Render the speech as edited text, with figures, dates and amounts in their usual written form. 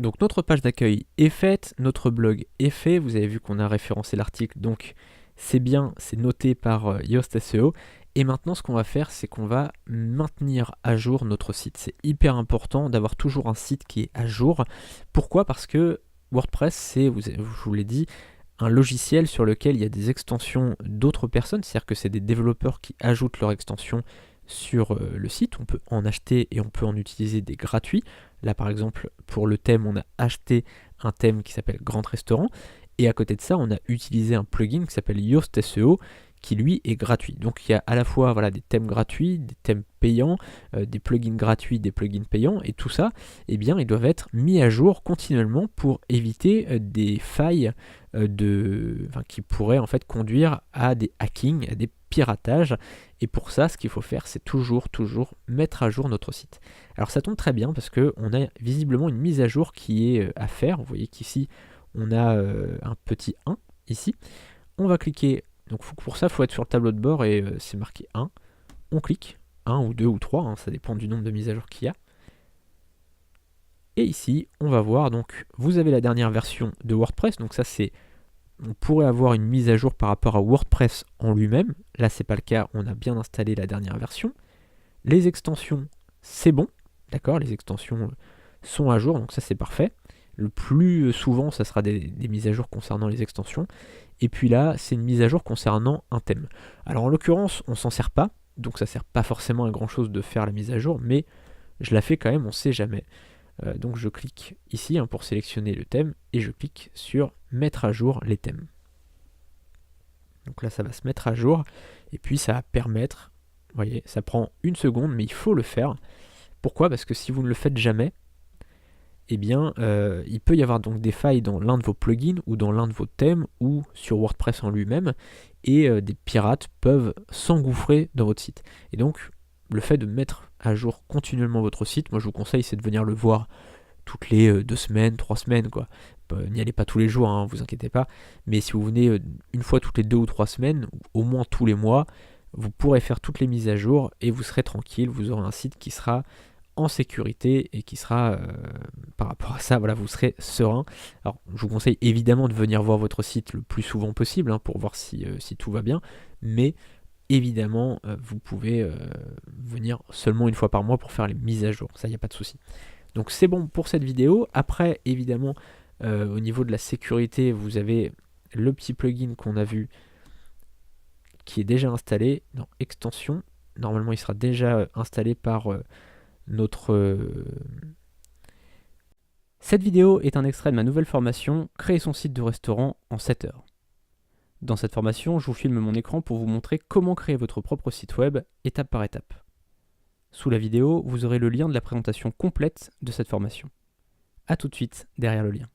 Donc notre page d'accueil est faite, notre blog est fait, vous avez vu qu'on a référencé l'article, donc c'est bien, c'est noté par Yoast SEO. Et maintenant ce qu'on va faire, c'est qu'on va maintenir à jour notre site. C'est hyper important d'avoir toujours un site qui est à jour. Pourquoi? Parce que WordPress, c'est, je vous l'ai dit, un logiciel sur lequel il y a des extensions d'autres personnes, c'est-à-dire que c'est des développeurs qui ajoutent leurs extensions sur le site. On peut en acheter et on peut en utiliser des gratuits. Là par exemple pour le thème, on a acheté un thème qui s'appelle Grand Restaurant, et à côté de ça on a utilisé un plugin qui s'appelle Yoast SEO qui lui est gratuit. Donc il y a à la fois voilà, des thèmes gratuits, des thèmes payants, des plugins gratuits, des plugins payants, et tout ça, eh bien, ils doivent être mis à jour continuellement pour éviter des failles qui pourraient en fait conduire à des hackings, à des piratages. Et pour ça, ce qu'il faut faire, c'est toujours mettre à jour notre site. Alors ça tombe très bien parce qu'on a visiblement une mise à jour qui est à faire. Vous voyez qu'ici, on a un petit 1 ici. On va cliquer. Donc pour ça, il faut être sur le tableau de bord et c'est marqué 1. On clique, 1 ou 2 ou 3, hein, ça dépend du nombre de mises à jour qu'il y a. Et ici, on va voir, donc vous avez la dernière version de WordPress, donc ça c'est, on pourrait avoir une mise à jour par rapport à WordPress en lui-même. Là c'est pas le cas, on a bien installé la dernière version. Les extensions, c'est bon, d'accord, les extensions sont à jour, donc ça c'est parfait. Le plus souvent, ça sera des mises à jour concernant les extensions. Et puis là, c'est une mise à jour concernant un thème. Alors en l'occurrence, on s'en sert pas, donc ça sert pas forcément à grand chose de faire la mise à jour, mais je la fais quand même, on sait jamais. Donc je clique ici pour sélectionner le thème, et je clique sur mettre à jour les thèmes. Donc là, ça va se mettre à jour, et puis ça va permettre, vous voyez, ça prend une seconde, mais il faut le faire. Pourquoi? Parce que si vous ne le faites jamais, eh bien, il peut y avoir donc des failles dans l'un de vos plugins ou dans l'un de vos thèmes ou sur WordPress en lui-même, et des pirates peuvent s'engouffrer dans votre site. Et donc, le fait de mettre à jour continuellement votre site, moi je vous conseille, c'est de venir le voir toutes les 2 semaines, 3 semaines, quoi. N'y allez pas tous les jours, hein, vous inquiétez pas, mais si vous venez une fois toutes les 2 ou 3 semaines, au moins tous les mois, vous pourrez faire toutes les mises à jour et vous serez tranquille, vous aurez un site qui sera en sécurité et qui sera, par rapport à ça, voilà, vous serez serein. Alors je vous conseille évidemment de venir voir votre site le plus souvent possible, pour voir si tout va bien, mais évidemment vous pouvez venir seulement une fois par mois pour faire les mises à jour, ça il n'y a pas de souci. Donc c'est bon pour cette vidéo. Après évidemment au niveau de la sécurité, vous avez le petit plugin qu'on a vu qui est déjà installé dans extension. Normalement il sera déjà installé par Cette vidéo est un extrait de ma nouvelle formation « Créer son site de restaurant en 7 heures ». Dans cette formation, je vous filme mon écran pour vous montrer comment créer votre propre site web, étape par étape. Sous la vidéo, vous aurez le lien de la présentation complète de cette formation. A tout de suite derrière le lien.